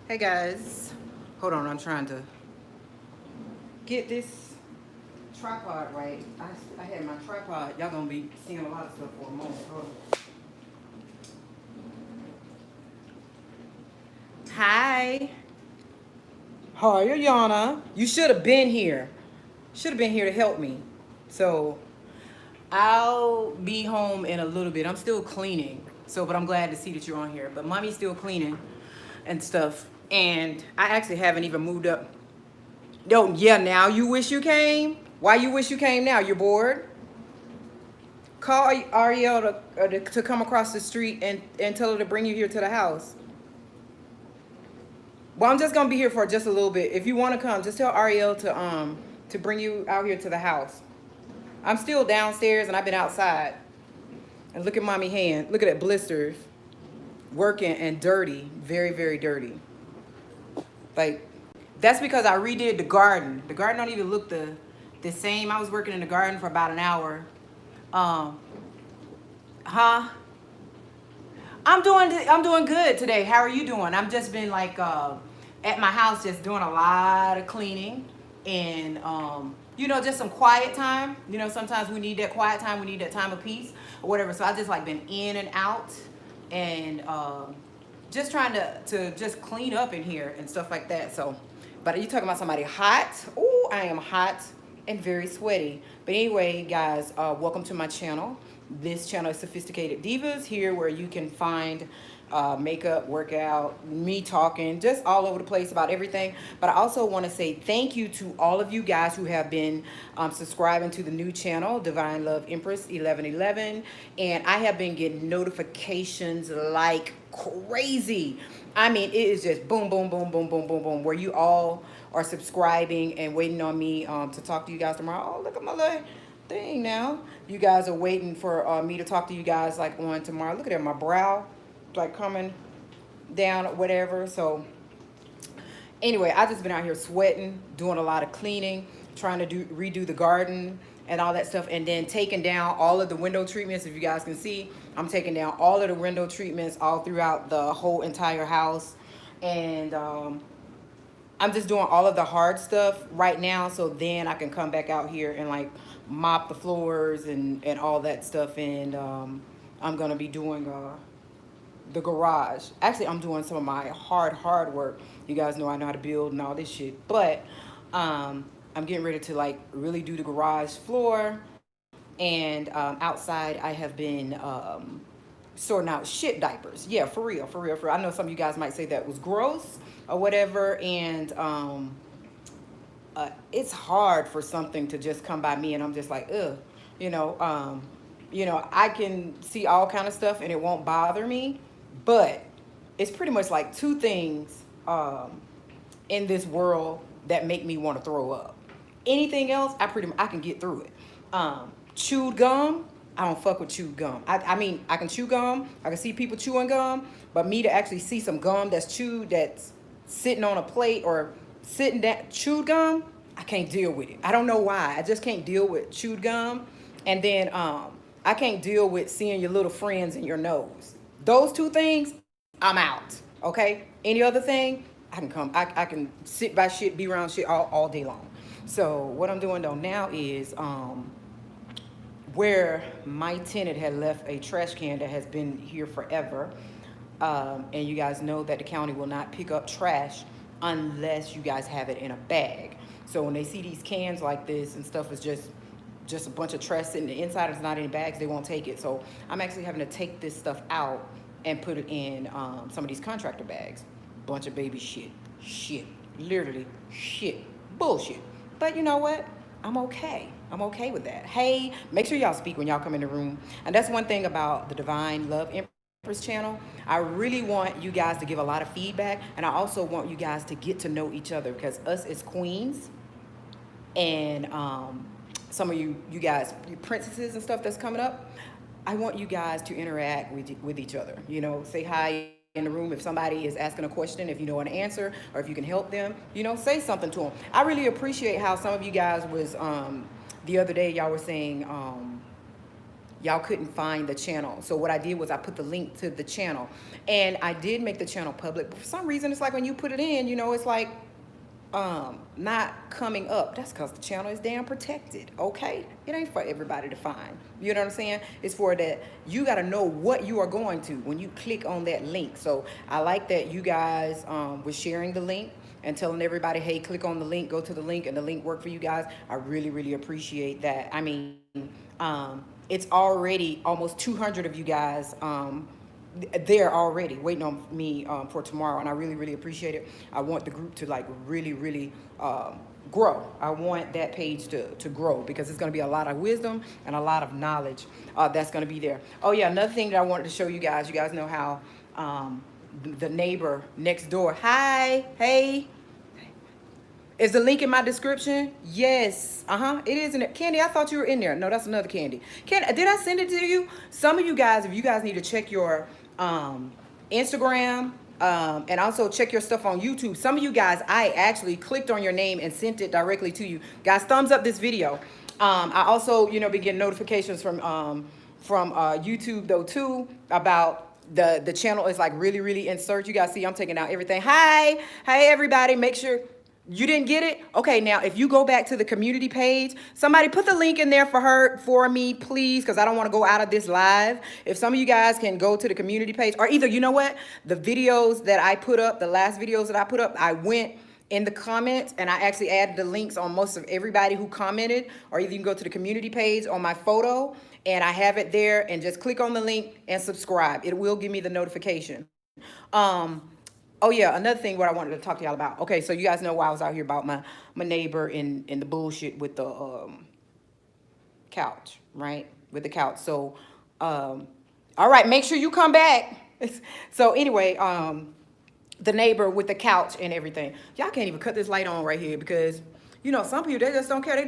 Hey guys, hold on, I'm trying to get this tripod right. I had my tripod. Y'all gonna be seeing a lot of stuff for a moment. Hold on. Hi. How are you, Yana? You should have been here. Should have been here to help me. So I'll be home in a little bit. I'm still cleaning. So, but I'm glad to see that you're on here. But mommy's still cleaning and stuff. And I actually haven't even moved up. No, yeah, now you wish you came? Why you wish you came now? You're bored? Call Ariel to come across the street and tell her to bring you here to the house. Well, I'm just gonna be here for just a little bit. If you want to come, just tell Ariel to bring you out here to the house. I'm still downstairs and I've been outside. And look at mommy hand. Look at that blisters. Working and dirty. Very, very dirty. Like, that's because I redid the garden. The garden don't even look the same. I was working in the garden for about an hour. Um, huh? I'm doing good today. How are you doing? I've just been like at my house just doing a lot of cleaning and just some quiet time. Sometimes we need that quiet time, we need that time of peace or whatever. So I just like been in and out and just trying to just clean up in here and stuff like that. So but are you talking about somebody hot? Oh, I am hot and very sweaty. But anyway, guys, welcome to my channel. This channel is Sophisticated Divas, here where you can find makeup, workout, me talking, just all over the place about everything. But I also want to say thank you to all of you guys who have been subscribing to the new channel, Divine Love Empress 1111. And I have been getting notifications like crazy. I mean, it is just boom, boom, boom, boom, boom, boom, boom, where you all are subscribing and waiting on me to talk to you guys tomorrow. Oh, look at my little thing now. You guys are waiting for me to talk to you guys like on tomorrow. Look at that, my brow like coming down or whatever. So anyway, I just been out here sweating, doing a lot of cleaning, trying to redo the garden and all that stuff, and then taking down all of the window treatments. If you guys can see, I'm taking down all of the window treatments all throughout the whole entire house. And I'm just doing all of the hard stuff right now, so then I can come back out here and like mop the floors and all that stuff. And I'm gonna be doing the garage. Actually, I'm doing some of my hard work. You guys know I know how to build and all this shit, but I'm getting ready to like really do the garage floor. And outside, I have been sorting out shit diapers. Yeah, for real, for real, for real. I know some of you guys might say that was gross or whatever, and it's hard for something to just come by me, and I'm just like, ugh, you know. I can see all kind of stuff, and it won't bother me, but it's pretty much like two things in this world that make me want to throw up. Anything else, I can get through it. Chewed gum, I don't fuck with chewed gum. I mean, I can chew gum. I can see people chewing gum, but me to actually see some gum that's chewed, that's sitting on a plate or sitting down, chewed gum, I can't deal with it. I don't know why. I just can't deal with chewed gum. And then I can't deal with seeing your little friends in your nose. Those two things, I'm out. Okay? Any other thing, I can come. I can sit by shit, be around shit all day long. So what I'm doing though now is where my tenant had left a trash can that has been here forever. And you guys know that the county will not pick up trash unless you guys have it in a bag. So when they see these cans like this and stuff is just a bunch of trash sitting the inside, it's not in bags, they won't take it. So I'm actually having to take this stuff out and put it in some of these contractor bags. Bunch of baby shit, literally shit, bullshit. But you know what? I'm okay. I'm okay with that. Hey, make sure y'all speak when y'all come in the room. And that's one thing about the Divine Love Empress channel. I really want you guys to give a lot of feedback, and I also want you guys to get to know each other, because us as queens and some of you guys, you princesses and stuff that's coming up, I want you guys to interact with each other. Say hi in the room if somebody is asking a question, if you know an answer, or if you can help them, say something to them. I really appreciate how some of you guys was the other day y'all were saying y'all couldn't find the channel. So what I did was I put the link to the channel, and I did make the channel public. But for some reason, it's like when you put it in, it's like not coming up. That's because the channel is damn protected. Okay, it ain't for everybody to find. You know what I'm saying? It's for that you got to know what you are going to when you click on that link. So I like that you guys were sharing the link and telling everybody, hey, click on the link, go to the link, and the link worked for you guys. I really, really appreciate that. I mean, it's already almost 200 of you guys there already waiting on me for tomorrow, and I really, really appreciate it. I want the group to like really, really grow. I want that page to grow, because it's going to be a lot of wisdom and a lot of knowledge that's going to be there. Oh yeah, another thing that I wanted to show you guys know how the neighbor next door, hi, hey, is the link in my description? Yes. It is in it. Candy, I thought you were in there. No, that's another Candy. Candy, did I send it to you? Some of you guys, if you guys need to check your Instagram and also check your stuff on YouTube. Some of you guys, I actually clicked on your name and sent it directly to you. Guys, thumbs up this video. I also, been getting notifications from YouTube though too about the channel is like really, really in search. You guys see I'm taking out everything. Hi everybody. Make sure you didn't get it? Okay, now if you go back to the community page, somebody put the link in there for me, please, because I don't want to go out of this live. If some of you guys can go to the community page, or either, you know what? The videos that I put up, the last videos that I put up, I went in the comments and I actually added the links on most of everybody who commented, or either you can go to the community page on my photo and I have it there, and just click on the link and subscribe. It will give me the notification. Oh yeah, another thing what I wanted to talk to y'all about. Okay, so you guys know why I was out here about my neighbor and the bullshit with the couch, right? With the couch. So all right, make sure you come back. So anyway, the neighbor with the couch and everything. Y'all can't even cut this light on right here, because some people, they just don't care. They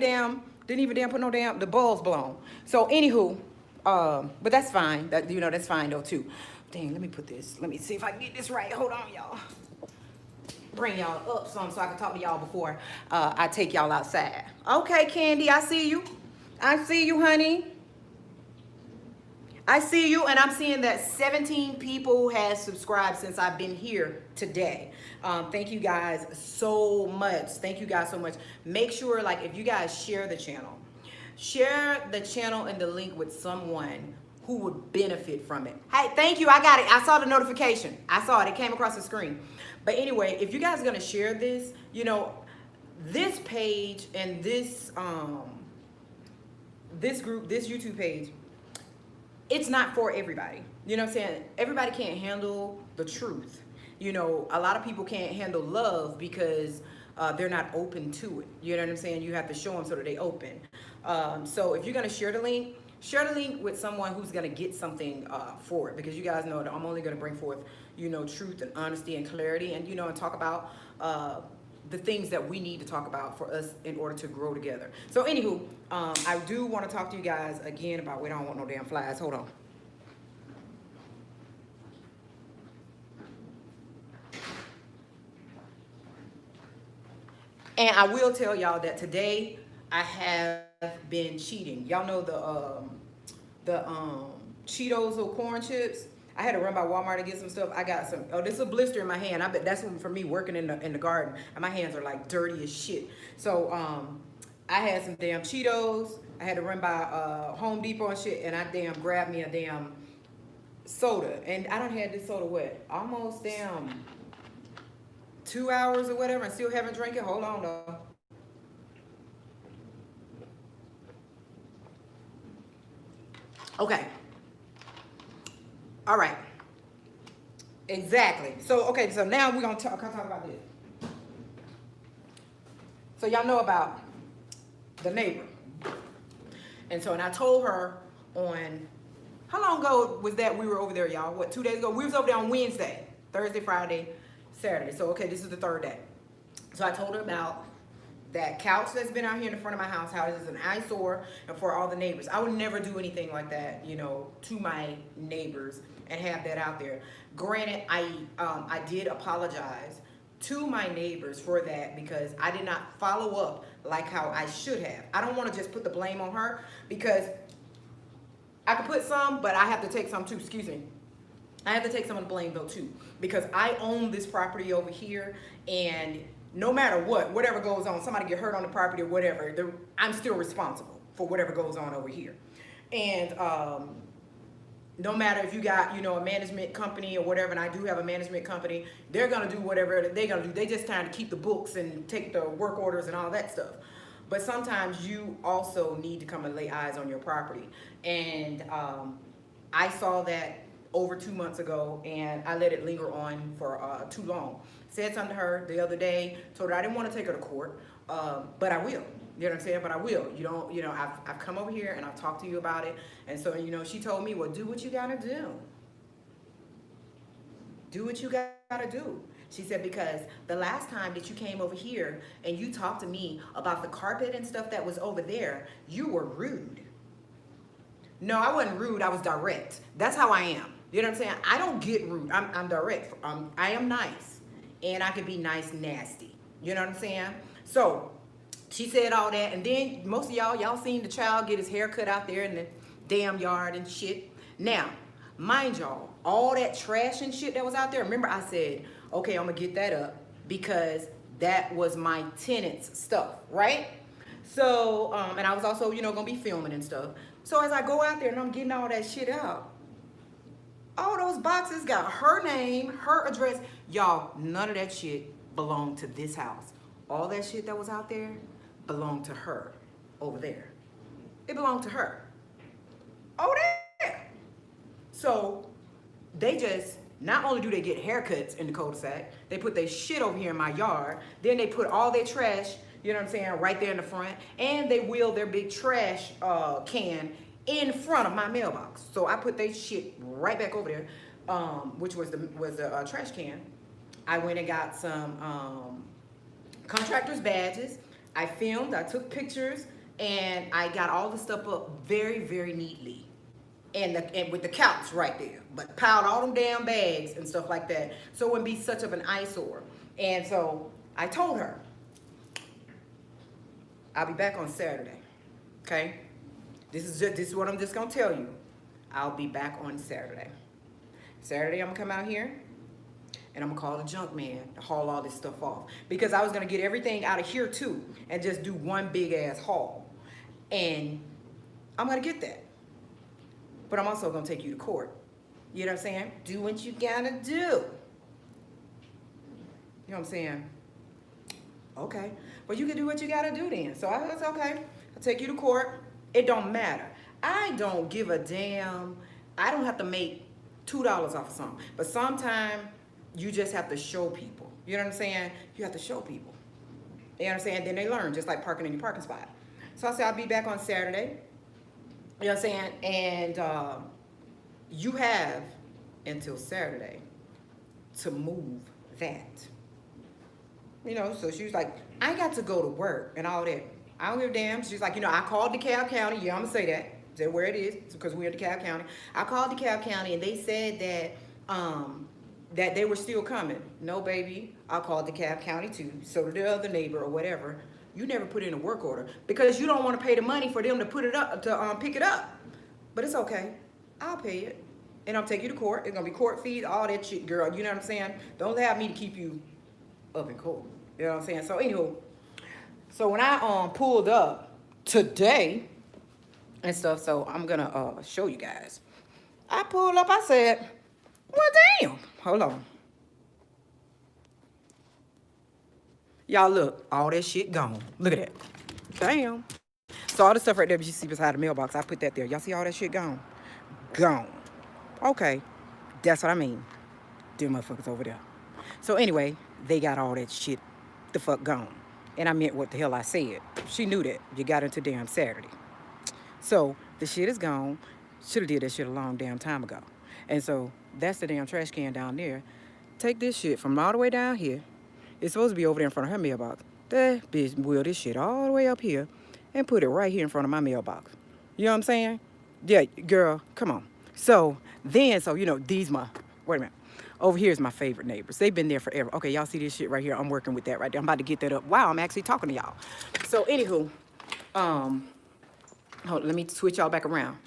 didn't even put no the bulbs blown. So anywho, but that's fine. That's fine though too. Dang, let me put this. Let me see if I can get this right. Hold on, y'all. Bring y'all up some so I can talk to y'all before I take y'all outside. Okay, Candy, I see you. I see you, honey. I see you, and I'm seeing that 17 people has subscribed since I've been here today. Thank you guys so much. Thank you guys so much. Make sure, like, if you guys share the channel and the link with someone who would benefit from it. Hey, thank you. I got it. I saw the notification. I saw it. It came across the screen. But anyway, if you guys are gonna share this, this page and this this group, this YouTube page, it's not for everybody. You know what I'm saying? Everybody can't handle the truth. A lot of people can't handle love because they're not open to it. You know what I'm saying? You have to show them so that they open. So if you're gonna share the link with someone who's gonna get something for it, because you guys know that I'm only gonna bring forth, truth and honesty and clarity, and and talk about the things that we need to talk about for us in order to grow together. So anywho, I do want to talk to you guys again about, wait, I don't want no damn flies. Hold on. And I will tell y'all that today I have been cheating. Y'all know the Cheetos or corn chips. I had to run by Walmart to get some stuff. I got some. Oh, this is a blister in my hand. I bet that's one for me working in the garden. And my hands are like dirty as shit. So I had some damn Cheetos. I had to run by Home Depot and shit, and I damn grabbed me a damn soda. And I done had this soda what? Almost damn 2 hours or whatever, and still haven't drank it. Hold on though. Okay. All right. Exactly. So, okay, so now we're going to talk about this. So y'all know about the neighbor. And so, and I told her on, how long ago was that we were over there, y'all? What, 2 days ago? We was over there on Wednesday, Thursday, Friday, Saturday. So, okay, this is the third day. So I told her about that couch that's been out here in the front of my house, how it is an eyesore, and for all the neighbors. I would never do anything like that, to my neighbors and have that out there. Granted, I did apologize to my neighbors for that, because I did not follow up like how I should have. I don't want to just put the blame on her, because I could put some, but I have to take some too. Excuse me. I have to take some of the blame though too, because I own this property over here, and no matter what, whatever goes on, somebody get hurt on the property or whatever, I'm still responsible for whatever goes on over here. And no matter if you got, you know, a management company or whatever, and I do have a management company, they're gonna do whatever they're gonna do. They just trying to keep the books and take the work orders and all that stuff. But sometimes you also need to come and lay eyes on your property. And I saw that over 2 months ago, and I let it linger on for too long. Said something to her the other day, told her I didn't want to take her to court, but I will. You know what I'm saying? But I will. I've come over here and I've talked to you about it. And so, you know, she told me, well, do what you gotta do. Do what you gotta do. She said, because the last time that you came over here and you talked to me about the carpet and stuff that was over there, you were rude. No, I wasn't rude. I was direct. That's how I am. You know what I'm saying? I don't get rude. I'm direct. I am nice. And I can be nice nasty. You know what I'm saying? So she said all that. And then most of y'all seen the child get his hair cut out there in the damn yard and shit. Now, mind y'all, all that trash and shit that was out there, remember I said, okay, I'm going to get that up because that was my tenant's stuff, right? So, and I was also, you know, going to be filming and stuff. So as I go out there and I'm getting all that shit out, all those boxes got her name, her address. Y'all, none of that shit belonged to this house. All that shit that was out there belonged to her over there. It belonged to her. Over there. So they just, not only do they get haircuts in the cul-de-sac, they put their shit over here in my yard. Then they put all their trash, you know what I'm saying, right there in the front. And they wheel their big trash can in front of my mailbox. So I put their shit right back over there, which was the trash can. I went and got some contractor's badges. I filmed, I took pictures, and I got all the stuff up very, very neatly. And with the couch right there, but piled all them damn bags and stuff like that, so it wouldn't be such of an eyesore. And so I told her, I'll be back on Saturday. Okay, this is what I'm just gonna tell you. I'll be back on Saturday. Saturday I'm gonna come out here and I'm gonna call the junk man to haul all this stuff off, because I was gonna get everything out of here too and just do one big ass haul, and I'm gonna get that. But I'm also gonna take you to court. You know what I'm saying? Do what you gotta do. You know what I'm saying? Okay. Well, you can do what you gotta do then. So I was okay. I'll take you to court. It don't matter. I don't give a damn. I don't have to make $2 off of something. But sometimes you just have to show people. You know what I'm saying? You have to show people. You know what I'm saying? Then they learn, just like parking in your parking spot. So I said I'll be back on Saturday. You know what I'm saying? And you have until Saturday to move that. You know, so she was like, I got to go to work and all that. I don't give a damn. She's like, you know, I called DeKalb County. Yeah, I'm going to say that. Say where it is, because we're in DeKalb County. I called DeKalb County, and they said that that they were still coming. No, baby. I called DeKalb County too. So did the other neighbor or whatever. You never put in a work order because you don't want to pay the money for them to put it up, to pick it up. But it's okay. I'll pay it. And I'll take you to court. It's going to be court fees, all that shit, girl. You know what I'm saying? Don't have me to keep you up in court. You know what I'm saying? So, anywho, so when I pulled up today and stuff, so I'm going to show you guys. I pulled up, I said, well, damn. Hold on. Y'all look, all that shit gone. Look at that. Damn. So all the stuff right there you see beside the mailbox, I put that there. Y'all see all that shit gone? Gone. Okay. That's what I mean. Them motherfuckers over there. So anyway, they got all that shit the fuck gone. And I meant what the hell I said. She knew that. You got into damn Saturday. So the shit is gone. Should have did that shit a long damn time ago. And so that's the damn trash can down there. Take this shit from all the way down here. It's supposed to be over there in front of her mailbox. That bitch wheel this shit all the way up here and put it right here in front of my mailbox. You know what I'm saying? Yeah, girl, come on. So then, you know, wait a minute. Over here is my favorite neighbors. They've been there forever. Okay, y'all see this shit right here? I'm working with that right there. I'm about to get that up. Wow, I'm actually talking to y'all. So anywho, hold on, let me switch y'all back around.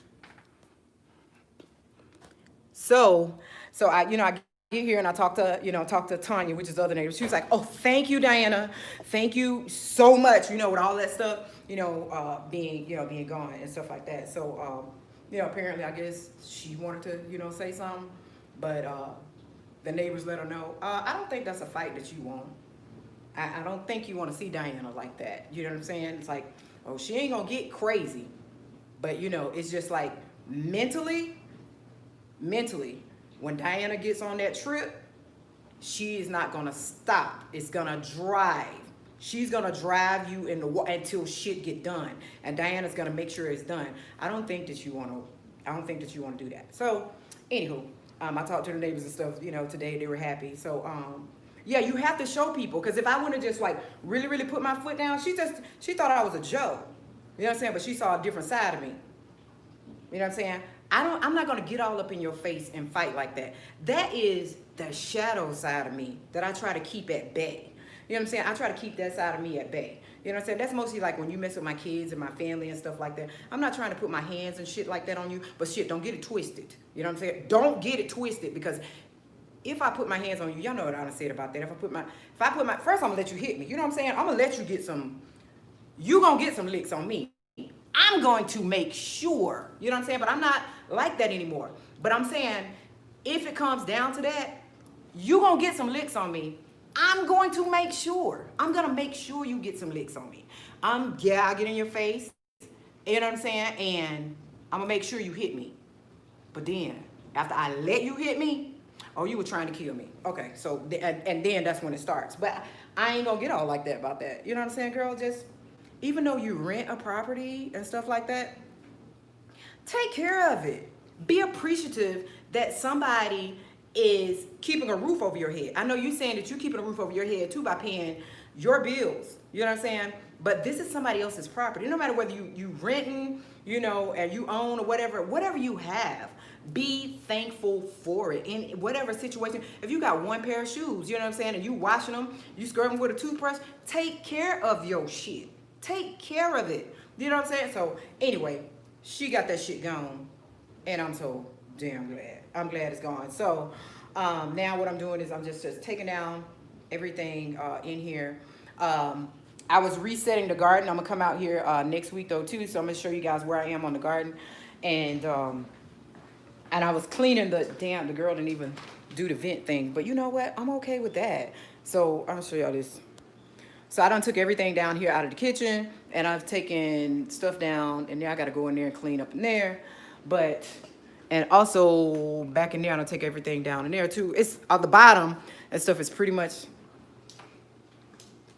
So I get here and I talk to Tanya, which is the other neighbor. She was like, "Oh, thank you, Diana. Thank you so much. With all that stuff, being gone and stuff like that." So, apparently, I guess she wanted to, say something, but the neighbors let her know. I don't think that's a fight that you want. I don't think you want to see Diana like that. You know what I'm saying? It's like, oh, she ain't gonna get crazy, but it's just like mentally, when Diana gets on that trip, she is not gonna stop. It's gonna drive. She's gonna drive you in the until shit get done, and Diana's gonna make sure it's done. I don't think that you wanna. I don't think that you wanna do that. So, anywho, I talked to the neighbors and stuff. Today they were happy. So, yeah, you have to show people, because if I would have just like really, really put my foot down, she thought I was a joke. You know what I'm saying? But she saw a different side of me. You know what I'm saying? I'm not gonna get all up in your face and fight like that. That is the shadow side of me that I try to keep at bay. You know what I'm saying? I try to keep that side of me at bay. You know what I'm saying? That's mostly like when you mess with my kids and my family and stuff like that. I'm not trying to put my hands and shit like that on you, but shit, don't get it twisted. You know what I'm saying? Don't get it twisted, because if I put my hands on you, y'all know what I done said about that. If I put my, first I'm gonna let you hit me. You know what I'm saying? I'm gonna let you get you gonna get some licks on me. I'm going to make sure, you know what I'm saying? But I'm not like that anymore. But I'm saying, if it comes down to that, you gonna get some licks on me. I'm going to make sure. I'm gonna make sure you get some licks on me. I'll get in your face, you know what I'm saying? And I'm gonna make sure you hit me. But then, after I let you hit me, oh, you were trying to kill me. Okay, so, and then that's when it starts. But I ain't gonna get all like that about that. You know what I'm saying, girl? Just, even though you rent a property and stuff like that, take care of it. Be appreciative that somebody is keeping a roof over your head. I know you're saying that you're keeping a roof over your head too by paying your bills. You know what I'm saying? But this is somebody else's property. No matter whether you renting, and you own or whatever you have, be thankful for it in whatever situation. If you got one pair of shoes, you know what I'm saying, and you washing them, you scrub them with a toothbrush, take care of your shit. Take care of it. You know what I'm saying? So anyway, she got that shit gone, and I'm so damn glad. I'm glad it's gone. So now what I'm doing is I'm just taking down everything in here. I was resetting the garden. I'm gonna come out here next week though too, so I'm gonna show you guys where I am on the garden. And I was cleaning the girl didn't even do the vent thing, but you know what? I'm okay with that. So I'll show y'all this. So I done took everything down here out of the kitchen, and I've taken stuff down, and now I gotta go in there and clean up in there. And also back in there, I done take everything down in there too. It's on the bottom and stuff is pretty much,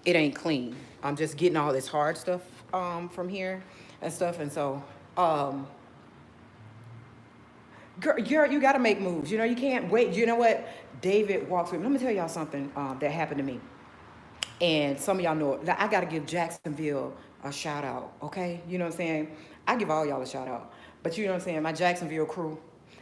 it ain't clean. I'm just getting all this hard stuff from here and stuff. And so, girl, you gotta make moves. You can't wait. You know what? David walks with me. Let me tell y'all something that happened to me. And some of y'all know it. I got to give Jacksonville a shout out, okay? You know what I'm saying? I give all y'all a shout out. But you know what I'm saying? My Jacksonville crew,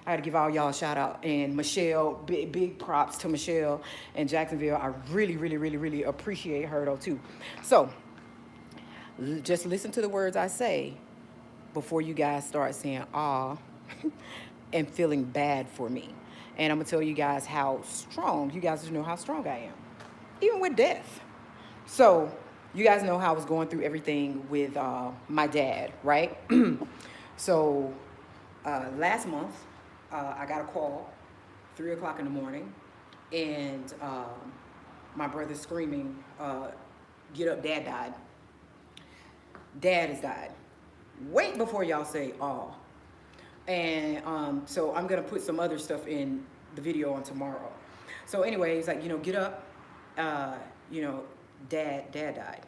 I got to give all y'all a shout out. And Michelle, big props to Michelle and Jacksonville. I really, really, really, really appreciate her though too. So just listen to the words I say before you guys start saying, "ah," and feeling bad for me. And I'm going to tell you guys how strong, you guys know how strong I am, even with death. So you guys know how I was going through everything with my dad, right? So last month, I got a call, 3 o'clock in the morning, and my brother's screaming, "Get up, Dad died." Dad has died. Wait before y'all say, "oh." And so I'm going to put some other stuff in the video on tomorrow. So anyway, he's like, get up, Dad died.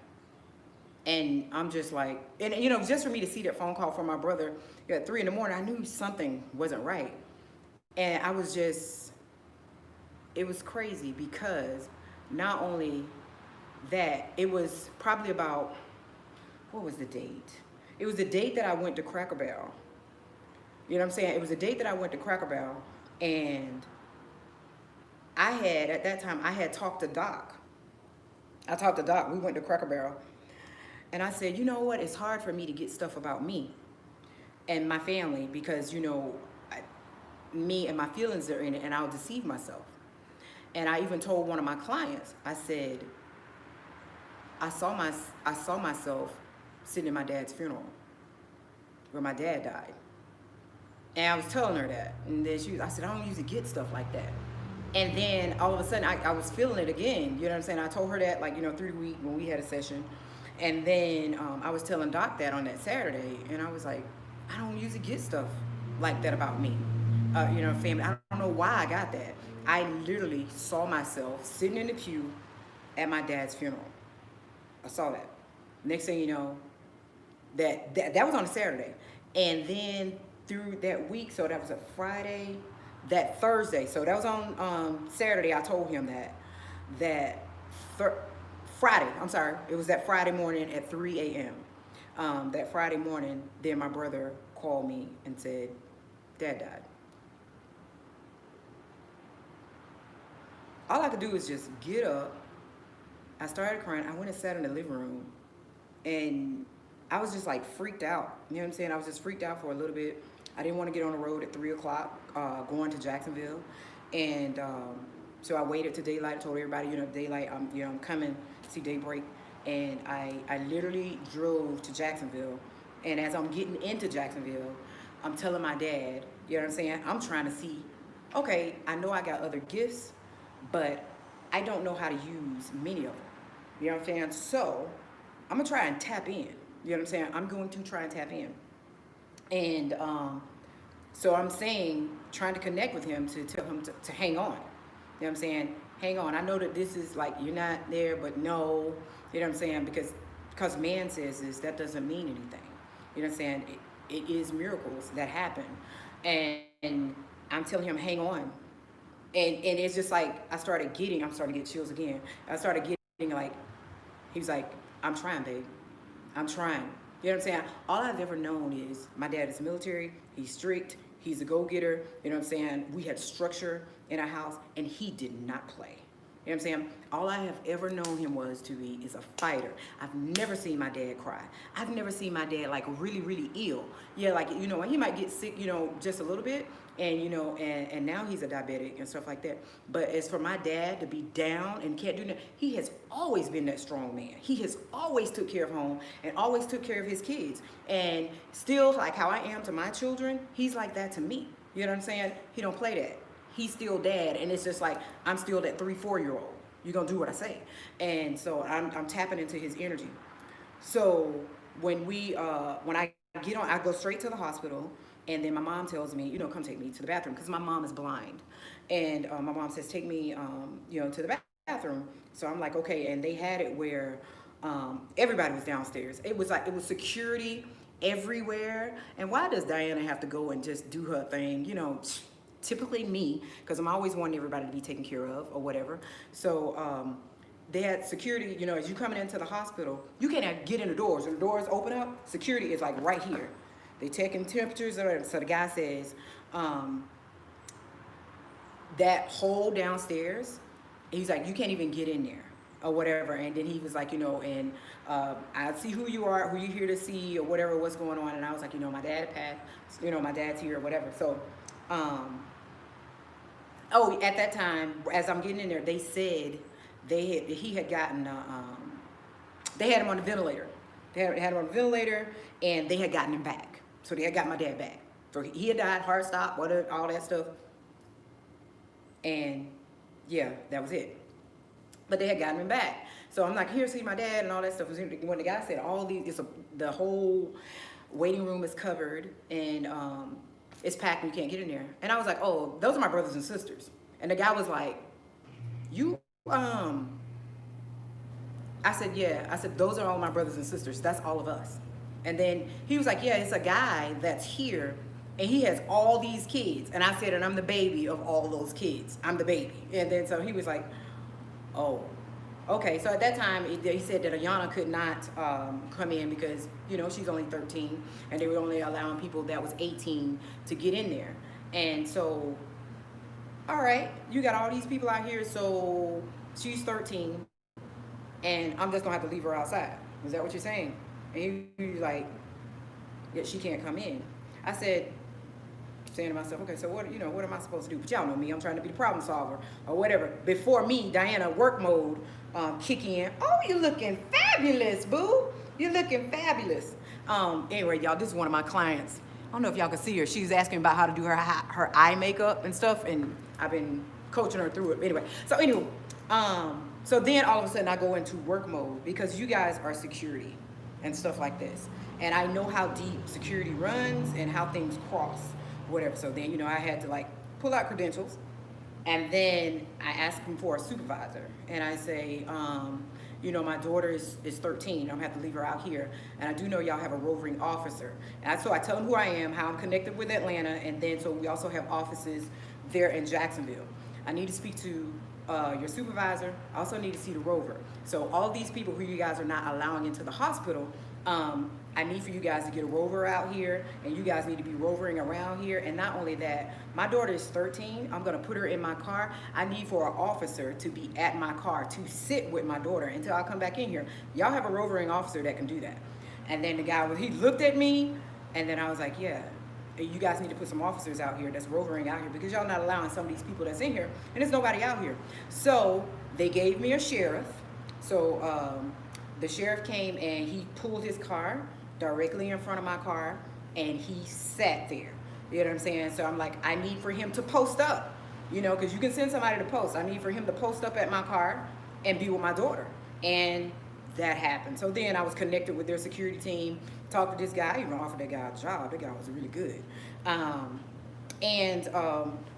And I'm just like, and just for me to see that phone call from my brother at 3 in the morning, I knew something wasn't right. And I was just, it was crazy, because not only that, it was probably about, what was the date? It was the date that I went to Cracker Barrel. You know what I'm saying? It was the date that I went to Cracker Barrel, and at that time, I had talked to Doc. I talked to Doc. We went to Cracker Barrel. And I said, you know what? It's hard for me to get stuff about me and my family, because, me and my feelings are in it, and I'll deceive myself. And I even told one of my clients, I said, I saw myself sitting in my dad's funeral where my dad died. And I was telling her that. And then I said, I don't usually get stuff like that. And then all of a sudden, I was feeling it again. You know what I'm saying? I told her that, like, through the week when we had a session. And then I was telling Doc that on that Saturday. And I was like, I don't usually get stuff like that about me. Family. I don't know why I got that. I literally saw myself sitting in the pew at my dad's funeral. I saw that. Next thing you know, that was on a Saturday. And then through that week, so that was a Friday, that Thursday, so that was on Saturday. I told him Friday, I'm sorry, it was that Friday morning at 3 a.m. That Friday morning, then my brother called me and said, Dad died. All I could do was just get up. I started crying. I went and sat in the living room, and I was just like freaked out. You know what I'm saying? I was just freaked out for a little bit. I didn't want to get on the road at 3 o'clock going to Jacksonville. And so I waited to daylight. I told everybody, daylight, I'm coming to see daybreak. And I literally drove to Jacksonville. And as I'm getting into Jacksonville, I'm telling my dad, you know what I'm saying? I'm trying to see, okay, I know I got other gifts, but I don't know how to use many of them. You know what I'm saying? So I'm going to try and tap in. You know what I'm saying? I'm going to try and tap in. And so I'm saying, trying to connect with him to tell him to hang on. You know what I'm saying? Hang on. I know that this is like, you're not there, but no. You know what I'm saying? Because man says this, that doesn't mean anything. You know what I'm saying? It is miracles that happen. And I'm telling him, hang on. And it's just like, I'm starting to get chills again. I started getting like, he was like, I'm trying, babe. I'm trying. You know what I'm saying? All I've ever known is my dad is military. He's strict. He's a go-getter. You know what I'm saying? We had structure in our house, and he did not play. You know what I'm saying? All I have ever known him to be is a fighter. I've never seen my dad cry. I've never seen my dad like really, really ill. Yeah, like, when he might get sick, just a little bit. And, and now he's a diabetic and stuff like that. But as for my dad to be down and can't do nothing, he has always been that strong man. He has always took care of home and always took care of his kids. And still, like how I am to my children, he's like that to me. You know what I'm saying? He don't play that. He's still dad, and it's just like, I'm still that 3-4-year-old. You're gonna do what I say. And so I'm tapping into his energy. So when I get on, I go straight to the hospital, and then my mom tells me, come take me to the bathroom, because my mom is blind. And my mom says, take me, to the bathroom. So I'm like, okay. And they had it where everybody was downstairs. It was security everywhere. And why does Diana have to go and just do her thing? Typically me, because I'm always wanting everybody to be taken care of or whatever. So they had security, as you coming into the hospital, you can't get in the doors. When the doors open up, security is like right here. They taking temperatures. So the guy says, that whole downstairs, he's like, you can't even get in there or whatever. And then he was like, and I see who you are, who you're here to see or whatever, what's going on. And I was like, my dad passed, my dad's here or whatever. So, at that time, as I'm getting in there, they said he had gotten, they had him on the ventilator. They had him on the ventilator, and they had gotten him back. So they had got my dad back. So he had died, heart stop, whatever, all that stuff. And yeah, that was it. But they had gotten him back. So I'm like, here, see my dad and all that stuff. When the guy said the whole waiting room is covered, and it's packed and you can't get in there. And I was like, oh, those are my brothers and sisters. And the guy was like, I said, yeah. I said, those are all my brothers and sisters. That's all of us. And then he was like, yeah, it's a guy that's here, and he has all these kids. And I said, and I'm the baby of all those kids. I'm the baby. And then so he was like, oh, okay. So at that time, he said that Ayana could not come in because, she's only 13, and they were only allowing people that was 18 to get in there. And so, all right, you got all these people out here, so she's 13, and I'm just gonna have to leave her outside. Is that what you're saying? And he was like, yeah, she can't come in. I said, saying to myself, okay, so what, what am I supposed to do? But y'all know me, I'm trying to be the problem solver or whatever. Before me, Diana, work mode kick in. Oh, you're looking fabulous, boo. You're looking fabulous. Anyway, y'all, this is one of my clients. I don't know if y'all can see her. She's asking about how to do her eye makeup and stuff, and I've been coaching her through it. Anyway, so then all of a sudden I go into work mode because you guys are security and stuff like this. And I know how deep security runs and how things cross, whatever. So then, I had to like pull out credentials, and then I ask them for a supervisor. And I say, my daughter is 13. I'm gonna have to leave her out here. And I do know y'all have a roving officer. And so I tell them who I am, how I'm connected with Atlanta, and then so we also have offices there in Jacksonville. I need to speak to your supervisor. I also need to see the rover. So all these people who you guys are not allowing into the hospital, I need for you guys to get a rover out here, and you guys need to be rovering around here. And not only that, my daughter is 13. I'm gonna put her in my car. I need for an officer to be at my car to sit with my daughter until I come back in here. Y'all have a rovering officer that can do that. And then the guy, he looked at me, and then I was like, yeah, you guys need to put some officers out here that's rovering out here, because y'all not allowing some of these people that's in here, and there's nobody out here. So they gave me a sheriff. So the sheriff came and he pulled his car directly in front of my car, and he sat there. You know what I'm saying? So I'm like, I need for him to post up, because you can send somebody to post. I need for him to post up at my car and be with my daughter. And that happened. So then I was connected with their security team, talked to this guy. I even offered that guy a job. That guy was really good.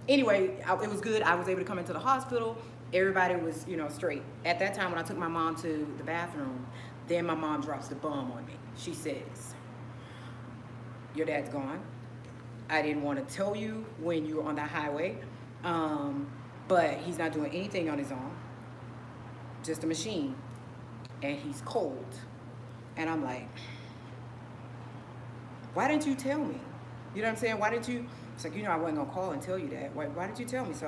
Anyway, it was good. I was able to come into the hospital. Everybody was, straight. At that time, when I took my mom to the bathroom, then my mom drops the bomb on me. She says, your dad's gone. I didn't want to tell you when you were on the highway, but he's not doing anything on his own. Just a machine. And he's cold. And I'm like, why didn't you tell me? You know what I'm saying? Why didn't you? It's like, I wasn't going to call and tell you that. Why didn't you tell me? So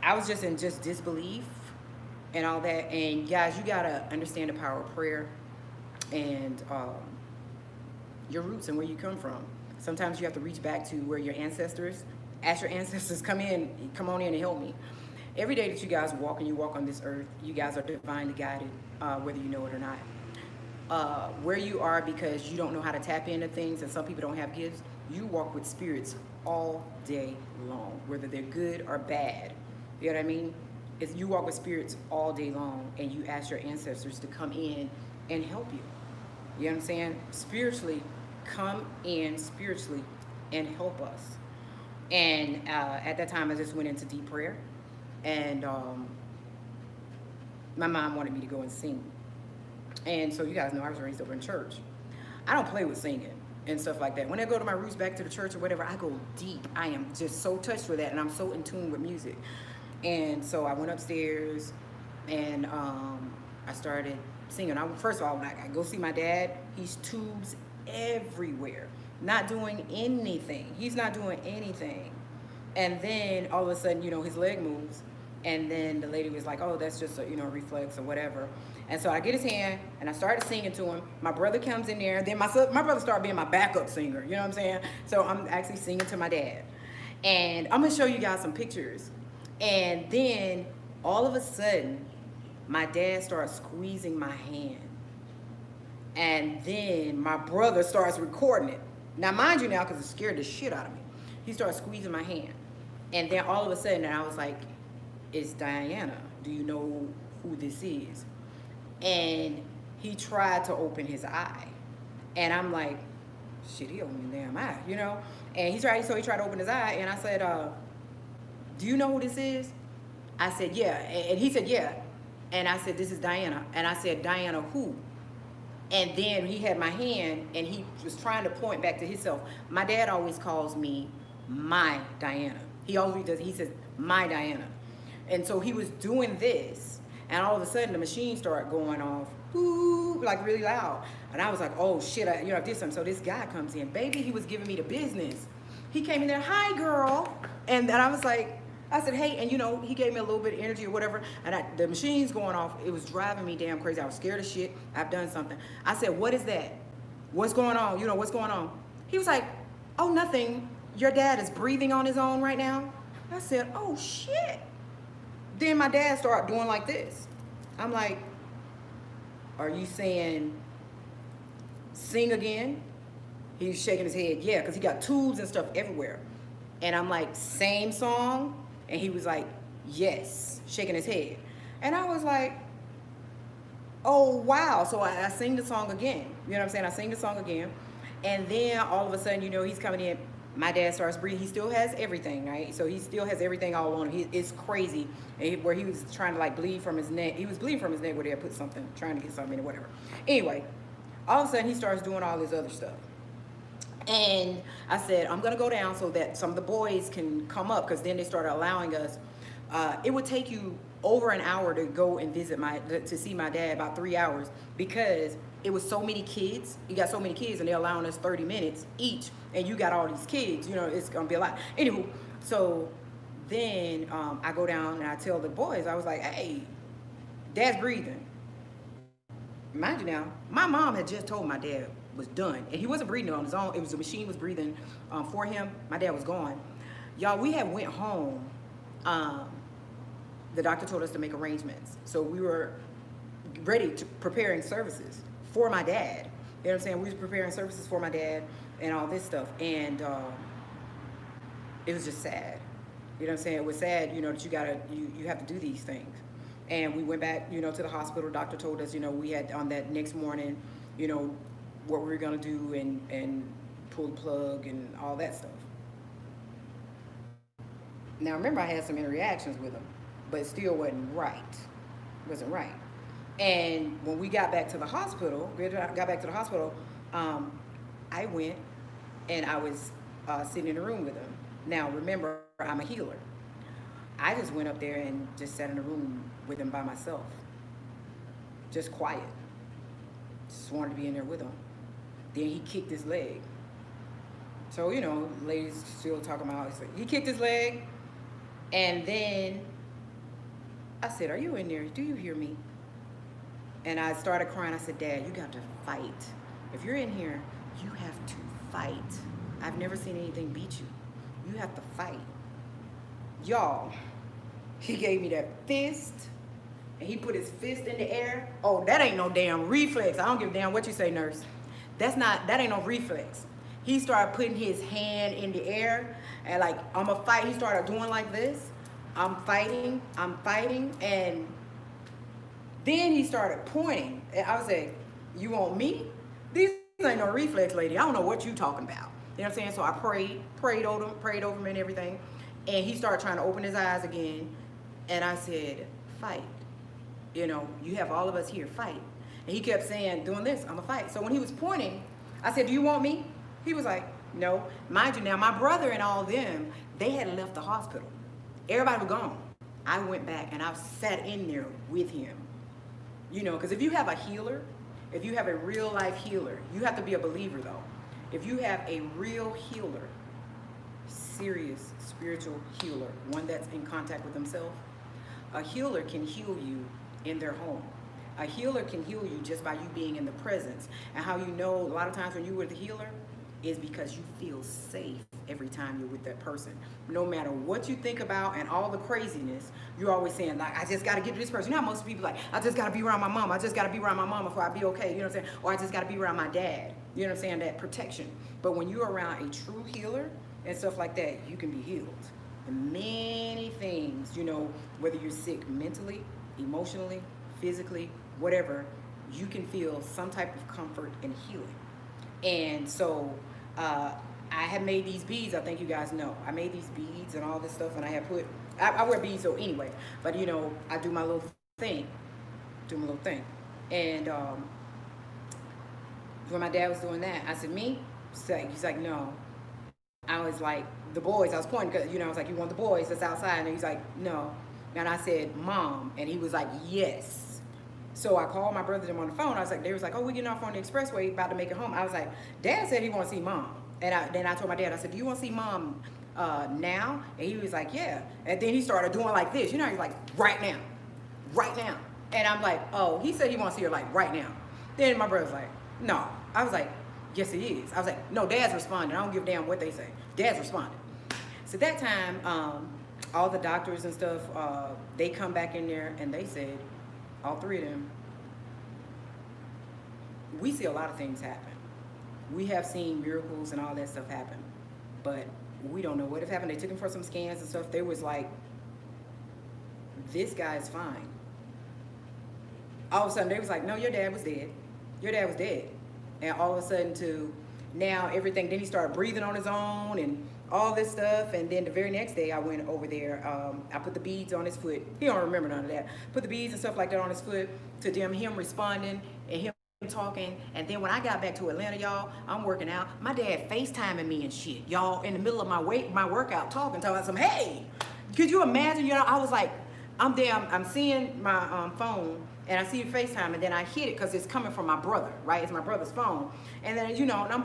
I was just in disbelief and all that. And guys, you got to understand the power of prayer and your roots and where you come from. Sometimes you have to reach back to where your ancestors, ask your ancestors, come on in and help me. Every day that you guys walk and you walk on this earth, you guys are divinely guided, whether you know it or not. Where you are, because you don't know how to tap into things, and some people don't have gifts, you walk with spirits all day long, whether they're good or bad. You know what I mean? You walk with spirits all day long, and you ask your ancestors to come in and help you. You know what I'm saying? Spiritually, come in spiritually and help us. And at that time, I just went into deep prayer. And my mom wanted me to go and sing. And so you guys know I was raised over in church. I don't play with singing and stuff like that. When I go to my roots back to the church or whatever, I go deep. I am just so touched with that, and I'm so in tune with music. And so I went upstairs, and I started singing. First of all, when I go see my dad, he's tubes everywhere, not doing anything. He's not doing anything. And then all of a sudden, his leg moves. And then the lady was like, oh, that's just a, reflex or whatever. And so I get his hand and I started singing to him. My brother comes in there. Then my brother started being my backup singer. You know what I'm saying? So I'm actually singing to my dad. And I'm going to show you guys some pictures. And then all of a sudden, my dad starts squeezing my hand. And then my brother starts recording it. Now, mind you now, because it scared the shit out of me. He starts squeezing my hand. And then all of a sudden, I was like, it's Diana. Do you know who this is? And he tried to open his eye. And I'm like, shit, he opened his damn eye, And he tried to open his eye. And I said, do you know who this is? I said, yeah. And he said, yeah. And I said, this is Diana. And I said, Diana who? And then he had my hand, and he was trying to point back to himself. My dad always calls me my Diana. He always does. He says, my Diana. And so he was doing this, and all of a sudden the machine started going off, whoo, like really loud. And I was like, oh shit, I did something. So this guy comes in, baby, he was giving me the business. He came in there, hi girl. And then I was like, I said, hey, and he gave me a little bit of energy or whatever, and the machine's going off. It was driving me damn crazy. I was scared of shit. I've done something. I said, what is that? What's going on? What's going on? He was like, oh, nothing. Your dad is breathing on his own right now. I said, oh, shit. Then my dad started doing like this. I'm like, are you saying sing again? He's shaking his head, yeah, because he got tubes and stuff everywhere. And I'm like, same song? And he was like, yes, shaking his head. And I was like, oh, wow. So I sing the song again. You know what I'm saying? I sing the song again. And then all of a sudden, you know, he's coming in. My dad starts breathing. He still has everything, right? So he still has everything all on him. It's crazy. Where he was trying to like bleed from his neck. He was bleeding from his neck where they put something, trying to get something in or whatever. Anyway, all of a sudden he starts doing all this other stuff. And I said, I'm gonna go down so that some of the boys can come up, because then they started allowing us. It would take you over an hour to go and visit to see my dad, about 3 hours, because it was so many kids. You got so many kids, and they're allowing us 30 minutes each, and you got all these kids. You know, it's gonna be a lot. Anywho, so then I go down and I tell the boys, I was like, hey, Dad's breathing. Mind you now, my mom had just told my dad was done, and he wasn't breathing on his own. It was the machine was breathing for him. My dad was gone. Y'all, we had went home. The doctor told us to make arrangements, so we were ready to preparing services for my dad. You know what I'm saying? We was preparing services for my dad and all this stuff, and it was just sad. You know what I'm saying? It was sad, you know, that you have to do these things. And we went back, you know, to the hospital. Doctor told us, you know, we had on that next morning, you know, what we were gonna do and pull the plug and all that stuff. Now remember, I had some interactions with him, but it still wasn't right. It wasn't right. And when we got back to the hospital, I went and I was sitting in a room with him. Now remember, I'm a healer. I just went up there and just sat in a room with him by myself, just quiet. Just wanted to be in there with him. Then he kicked his leg. So, you know, ladies still talking about it. He kicked his leg, and then I said, are you in there? Do you hear me? And I started crying. I said, Dad, you got to fight. If you're in here, you have to fight. I've never seen anything beat you. You have to fight. Y'all, he gave me that fist, and he put his fist in the air. Oh, that ain't no damn reflex. I don't give a damn what you say, nurse. That ain't no reflex. He started putting his hand in the air, and like, I'm a fight. He started doing like this. I'm fighting, and then he started pointing. And I was like, you want me? These ain't no reflex, lady. I don't know what you talking about. You know what I'm saying? So I prayed over him and everything. And he started trying to open his eyes again. And I said, fight. You know, you have all of us here, fight. And he kept saying, doing this, I'm a fight. So when he was pointing, I said, do you want me? He was like, no. Mind you now, my brother and all of them, they had left the hospital. Everybody was gone. I went back and I sat in there with him. You know, because if you have a healer, if you have a real life healer, you have to be a believer though. If you have a real healer, serious spiritual healer, one that's in contact with himself, a healer can heal you in their home. A healer can heal you just by you being in the presence. And how you know a lot of times when you're with the healer is because you feel safe every time you're with that person. No matter what you think about and all the craziness, you're always saying, like, I just got to get to this person. You know how most people like, I just got to be around my mom. I just got to be around my mom before I be okay. You know what I'm saying? Or I just got to be around my dad. You know what I'm saying? That protection. But when you're around a true healer and stuff like that, you can be healed. And many things, you know, whether you're sick mentally, emotionally, physically, whatever, you can feel some type of comfort and healing. And so I had made these beads. I think you guys know. I made these beads and all this stuff, and I had I wear beads so anyway, but you know, I do my little thing. And when my dad was doing that, I said, me? He's like, no. I was like, the boys. I was pointing because, you know, I was like, you want the boys that's outside? And he's like, no. And I said, Mom. And he was like, yes. So I called my brother on the phone. I was like, they was like, oh, we getting off on the expressway, about to make it home. I was like, Dad said he want to see Mom. And then I told my dad, I said, do you want to see Mom now? And he was like, yeah. And then he started doing like this. You know, he's like, right now. And I'm like, oh, he said he wants to see her like right now. Then my brother's like, no. I was like, Yes, it is. I was like, no, Dad's responding. I don't give a damn what they say. Dad's responding. So that time, all the doctors and stuff, they come back in there and they said, all three of them, we see a lot of things happen. We have seen miracles and all that stuff happen, but we don't know what have happened. They took him for some scans and stuff. They was like, this guy's fine. All of a sudden, they was like, no, your dad was dead. Your dad was dead. And all of a sudden to now everything, then he started breathing on his own and all this stuff. And then the very next day I went over there, I put the beads on his foot. He don't remember none of that. Put the beads and stuff like that on his foot to them, him responding and him talking. And then when I got back to Atlanta, y'all, I'm working out. My dad FaceTiming me and shit, y'all, in the middle of my workout, talking about some, hey, could you imagine? You know, I was like, I'm seeing my phone and I see FaceTime and then I hit it because it's coming from my brother, right? It's my brother's phone. And then, you know, and I'm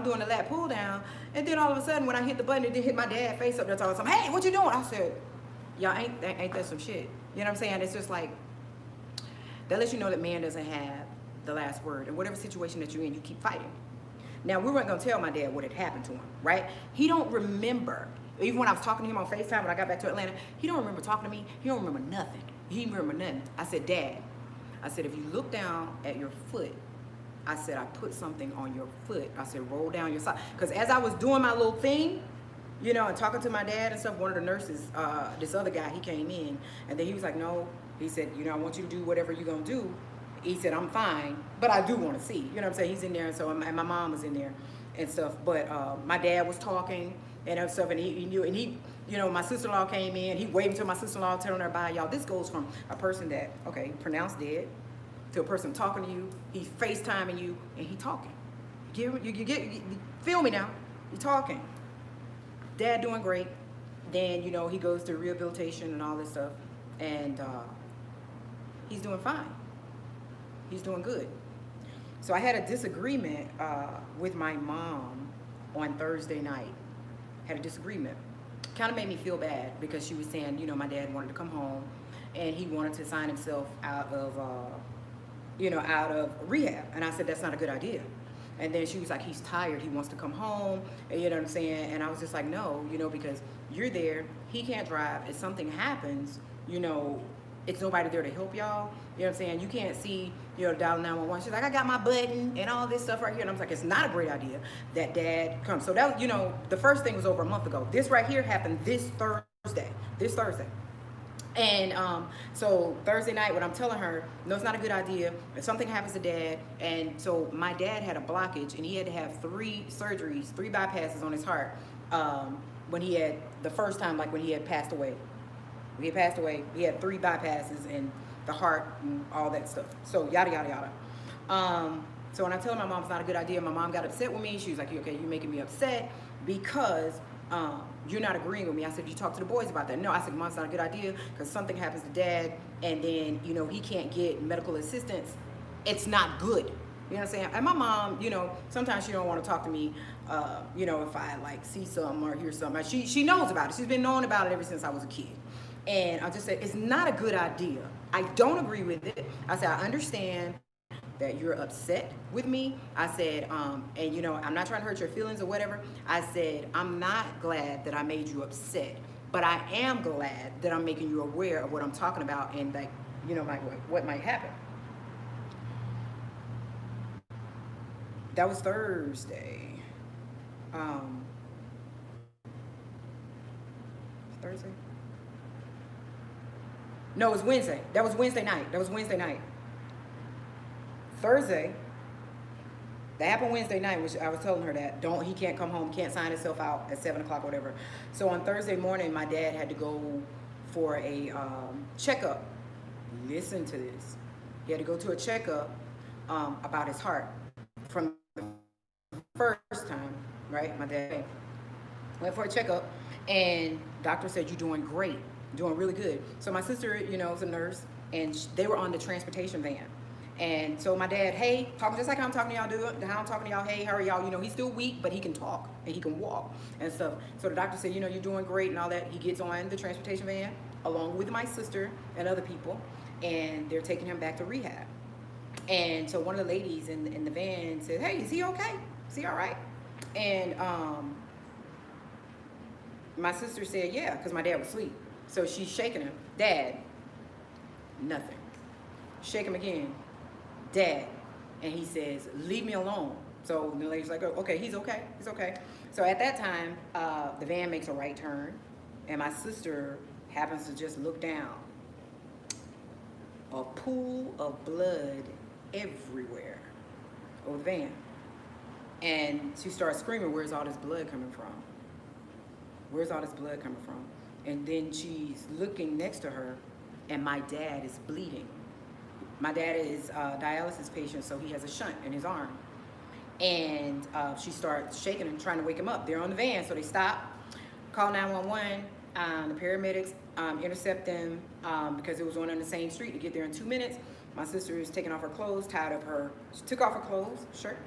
doing the lat pull down. And then all of a sudden when I hit the button, it did hit my dad's face up there talking something, hey, what you doing? I said, y'all, ain't that some shit? You know what I'm saying? It's just like, that lets you know that man doesn't have the last word. And whatever situation that you're in, you keep fighting. Now, we weren't going to tell my dad what had happened to him, right? He don't remember. Even when I was talking to him on FaceTime when I got back to Atlanta, he don't remember talking to me. He don't remember nothing. He didn't remember nothing. I said, Dad, I said, if you look down at your foot, I said, I put something on your foot. I said, roll down your side. Because as I was doing my little thing, you know, and talking to my dad and stuff, one of the nurses, this other guy, he came in. And then he was like, no. He said, you know, I want you to do whatever you're going to do. He said, I'm fine, but I do want to see. You know what I'm saying? He's in there, and so and my mom was in there and stuff. But my dad was talking and stuff, and he knew, and he, you know, my sister-in-law came in. He waved to my sister-in-law, telling her bye. Y'all, this goes from a person that, okay, pronounced dead, to a person talking to you. He's FaceTiming you, and he talking. You feel me now? He talking. Dad doing great. Then, you know, he goes to rehabilitation and all this stuff, and he's doing fine. He's doing good. So I had a disagreement with my mom on Thursday night. Had a disagreement. Kind of made me feel bad because she was saying, you know, my dad wanted to come home and he wanted to sign himself out of, you know, out of rehab. And I said, that's not a good idea. And then she was like, he's tired. He wants to come home. And you know what I'm saying? And I was just like, no, you know, because you're there. He can't drive. If something happens, you know, it's nobody there to help y'all. You know what I'm saying? You can't see, you know, dial 911. She's like, I got my button and all this stuff right here. And I was like, it's not a great idea that Dad comes. So that, you know, the first thing was over a month ago. This right here happened this Thursday. And so Thursday night when I'm telling her, no, it's not a good idea. If something happens to Dad, and so my dad had a blockage and he had to have 3 surgeries, 3 bypasses on his heart when he had, the first time, like when he had passed away. When he had passed away, he had 3 bypasses and the heart and all that stuff. So yada, yada, yada. So when I tell my mom it's not a good idea, my mom got upset with me. She was like, okay, you're making me upset because you're not agreeing with me. I said, you talk to the boys about that. No, I said, Mom, it's not a good idea because something happens to Dad and then, you know, he can't get medical assistance. It's not good. You know what I'm saying? And my mom, you know, sometimes she don't want to talk to me, you know, if I like see something or hear something. She knows about it. She's been knowing about it ever since I was a kid. And I just said, it's not a good idea. I don't agree with it. I said, I understand that you're upset with me. I said, and you know, I'm not trying to hurt your feelings or whatever. I said, I'm not glad that I made you upset, but I am glad that I'm making you aware of what I'm talking about and like, you know, like what might happen. That was Thursday. Thursday? No, it was Wednesday. That was Wednesday night. Thursday, that happened Wednesday night, which I was telling her that he can't come home, can't sign himself out at 7 o'clock or whatever. So on Thursday morning, my dad had to go for a checkup. Listen to this. He had to go to a checkup about his heart from the first time, right? My dad went for a checkup and doctor said, you're doing great, doing really good. So my sister, you know, is a nurse and they were on the transportation van. And so my dad, hey, talking just like how I'm talking to y'all, how I'm talking to y'all, hey, how are y'all? You know, he's still weak, but he can talk and he can walk and stuff. So the doctor said, you know, you're doing great and all that. He gets on the transportation van along with my sister and other people, and they're taking him back to rehab. And so one of the ladies in the van said, hey, is he okay? Is he all right? And my sister said, yeah, because my dad was asleep. So she's shaking him. Dad, nothing. Shake him again. Dad. And he says, leave me alone. So the lady's like, oh, okay, he's okay. He's okay. So at that time, the van makes a right turn. And my sister happens to just look down. A pool of blood everywhere over the van. And she starts screaming, where's all this blood coming from? Where's all this blood coming from? And then she's looking next to her, and my dad is bleeding. My dad is a dialysis patient, so he has a shunt in his arm. And she starts shaking him, trying to wake him up. They're on the van, so they stop, call 911. The paramedics intercept them because it was on the same street to get there in 2 minutes. My sister is taking off her clothes, she took off her clothes, shirt,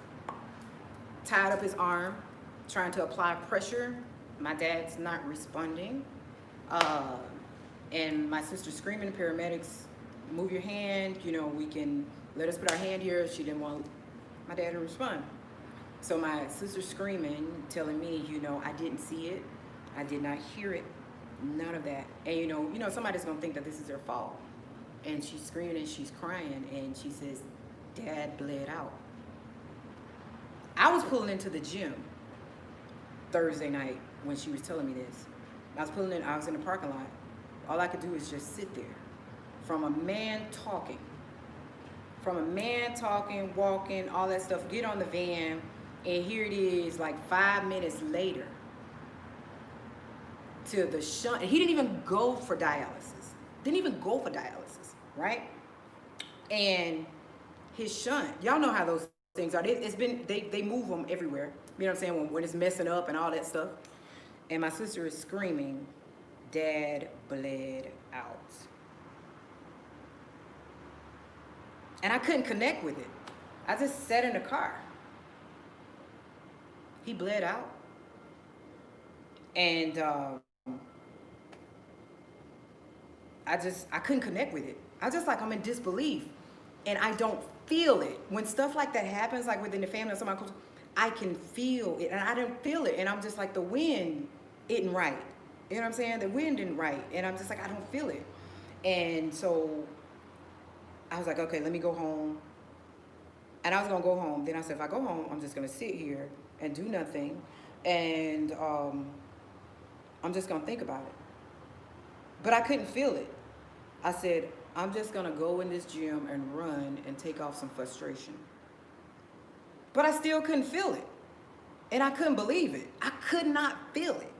tied up his arm, trying to apply pressure. My dad's not responding. And my sister's screaming, the paramedics, move your hand, we can, let us put our hand here. She didn't want my dad to respond. So my sister's screaming, telling me, I didn't see it. I did not hear it. None of that. And somebody's gonna think that this is their fault. And she's screaming and she's crying and she says, Dad bled out. I was pulling into the gym Thursday night when she was telling me this. I was in the parking lot. All I could do is just sit there. From a man talking, walking, all that stuff, get on the van, and here it is like 5 minutes later to the shunt. He didn't even go for dialysis. Right? And his shunt, y'all know how those things are. They move them everywhere. You know what I'm saying? When it's messing up and all that stuff. And my sister is screaming, Dad bled out. And I couldn't connect with it. I just sat in the car. He bled out. And I couldn't connect with it. I'm in disbelief. And I don't feel it. When stuff like that happens, like within the family or somebody, I can feel it. And I didn't feel it. And I'm just like, the wind isn't right. You know what I'm saying? The wind isn't right. And I'm just like, I don't feel it. And so I was like, okay, let me go home. And I was going to go home. Then I said, if I go home, I'm just going to sit here and do nothing. And I'm just going to think about it. But I couldn't feel it. I said, I'm just going to go in this gym and run and take off some frustration. But I still couldn't feel it. And I couldn't believe it. I could not feel it.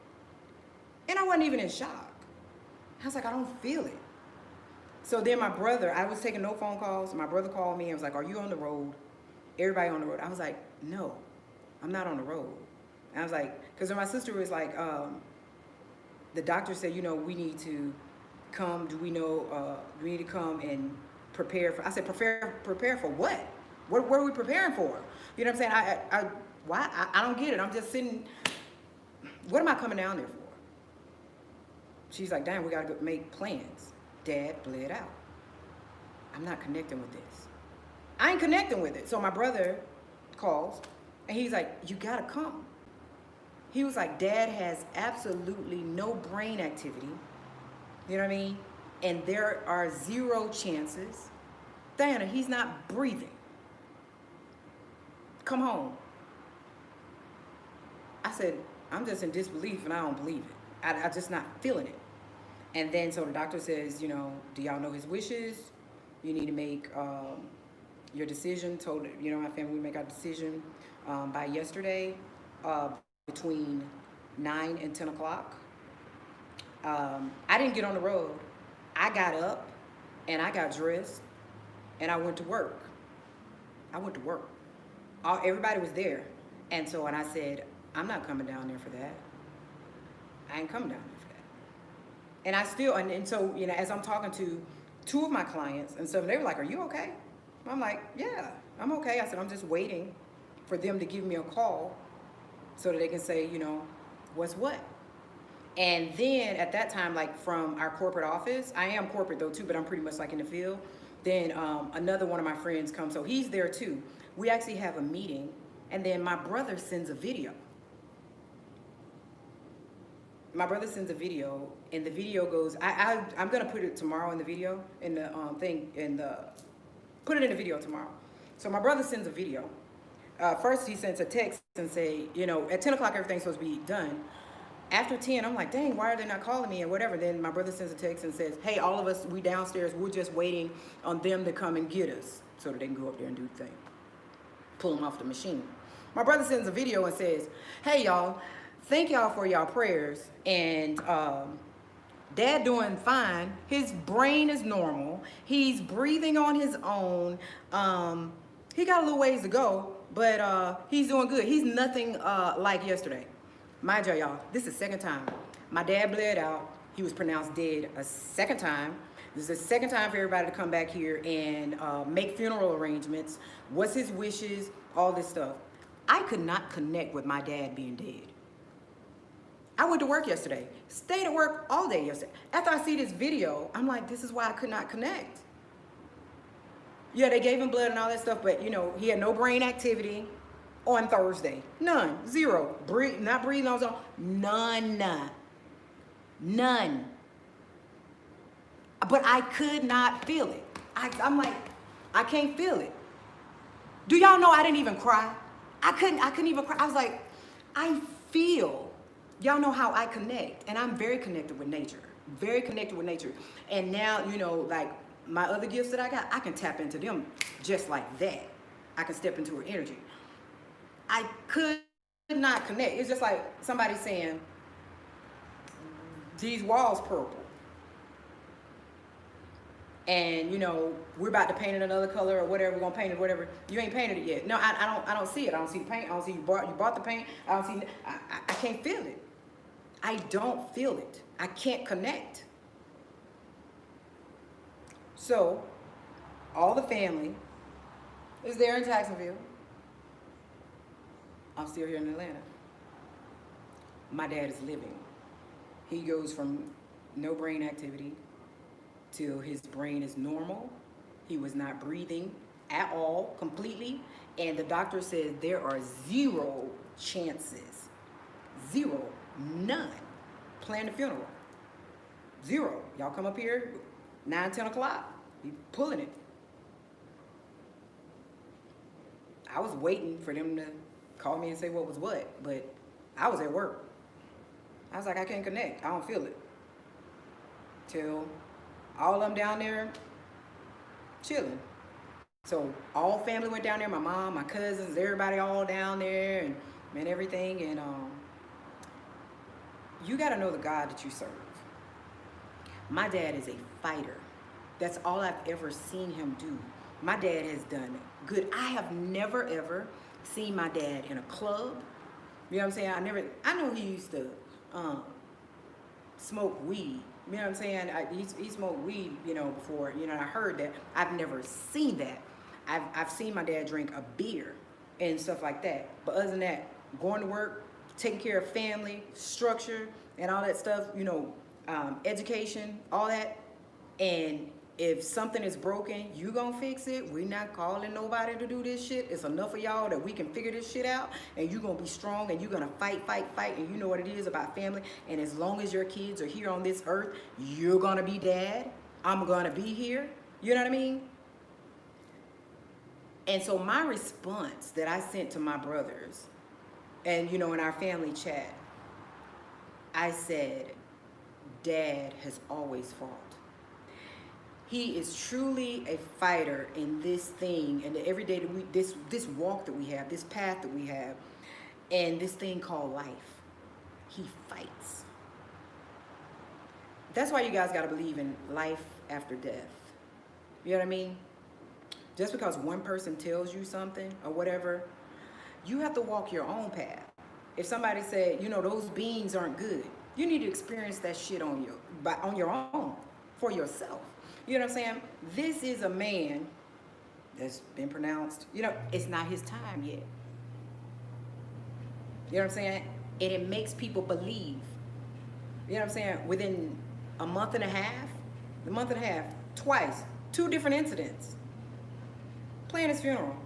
And I wasn't even in shock. I was like, I don't feel it. So then my brother, I was taking no phone calls. My brother called me and was like, are you on the road? Everybody on the road. I was like, no, I'm not on the road. And I was like, because my sister was like, the doctor said, we need to come. Do we know, we need to come and prepare for, I said, prepare for what? What are we preparing for? You know what I'm saying? Why? I don't get it. I'm just sitting, what am I coming down there for? She's like, damn, we got to go make plans. Dad bled out. I'm not connecting with this. I ain't connecting with it. So my brother calls and he's like, you got to come. He was like, Dad has absolutely no brain activity. You know what I mean? And there are 0 chances. Diana, he's not breathing. Come home. I said, I'm just in disbelief and I don't believe it. I'm just not feeling it. And then so the doctor says, do y'all know his wishes? You need to make your decision. Told my family we make our decision by yesterday between 9 and 10 o'clock. I didn't get on the road. I got up and I got dressed and I went to work. Everybody was there. And so when I said, I'm not coming down there for that. I ain't coming down there for that. And I still, and so, as I'm talking to 2 of my clients and so they were like, are you okay? I'm like, yeah, I'm okay. I said, I'm just waiting for them to give me a call so that they can say, what's what. And then at that time, like from our corporate office, I am corporate though too, but I'm pretty much like in the field. Then another one of my friends comes, so he's there too. We actually have a meeting And then my brother sends a video. My brother sends a video, and the video goes, I'm gonna put it tomorrow in the video, in the thing, put it in the video tomorrow. So my brother sends a video. First he sends a text and say, you know, at 10 o'clock everything's supposed to be done. After 10, I'm like, dang, why are they not calling me and whatever? Then my brother sends a text and says, hey, all of us, we downstairs, we're just waiting on them to come and get us so that they can go up there and do the thing. Pull them off the machine. My brother sends a video and says, hey, y'all, thank y'all for y'all prayers. And Dad doing fine. His brain is normal. He's breathing on his own. He got a little ways to go, but he's doing good. He's nothing like yesterday. Mind y'all, this is the second time. My dad bled out. He was pronounced dead a second time. This is the second time for everybody to come back here and make funeral arrangements. What's his wishes? All this stuff. I could not connect with my dad being dead. I went to work yesterday. Stayed at work all day yesterday. After I see this video, I'm like, this is why I could not connect. Yeah, they gave him blood and all that stuff, but you know, he had no brain activity on Thursday. None. Zero. Not breathing on his own. None. But I could not feel it. I'm like, I can't feel it. Do y'all know I didn't even cry? I couldn't even cry. I was like, I feel. Y'all know how I connect. And I'm very connected with nature. Very connected with nature. And now, you know, like my other gifts that I got, I can tap into them just like that. I can step into her energy. I could not connect. It's just like somebody saying, these walls purple. And you know, we're about to paint it another color or whatever, we're gonna paint it, whatever. You ain't painted it yet. No, I don't see it. I don't see the paint. I don't see you bought the paint. I don't see, I can't feel it. I don't feel it. I can't connect. So, all the family is there in Jacksonville. I'm still here in Atlanta. My dad is living. He goes from no brain activity till his brain is normal. He was not breathing at all, completely. And the doctor said there are 0 chances. 0. None. Plan the funeral. 0. Y'all come up here 9, 10 o'clock. He pulling it. I was waiting for them to call me and say what was what, but I was at work. I was like, I can't connect. I don't feel it. Till all of them down there chilling. So all family went down there, my mom, my cousins, everybody all down there and everything. And you got to know the God that you serve. My dad is a fighter. That's all I've ever seen him do. My dad has done good. I have never ever seen my dad in a club. You know what I'm saying? I know he used to smoke weed. You know what I'm saying? He smoked weed, you know, before, you know, I heard that. I've never seen that. I've seen my dad drink a beer and stuff like that. But other than that, going to work, taking care of family, structure, and all that stuff, you know, education, all that. And if something is broken, you gonna fix it. We're not calling nobody to do this shit. It's enough of y'all that we can figure this shit out, and you gonna be strong, and you gonna fight, and you know what it is about family. And as long as your kids are here on this earth, you're gonna be dad. I'm gonna be here. You know what I mean? And so my response that I sent to my brothers, and you know, in our family chat, I said, Dad has always fought. He is truly a fighter in this thing, and every day that we, this walk that we have, this path that we have, and this thing called life. He fights. That's why you guys got to believe in life after death. You know what I mean? Just because one person tells you something or whatever, you have to walk your own path. If somebody said, you know, those beans aren't good, you need to experience that shit on your own, for yourself. You know what I'm saying? This is a man that's been pronounced, you know, it's not his time yet. You know what I'm saying? And it makes people believe. You know what I'm saying? Within a month and a half, twice, 2 different incidents. Plan his funeral.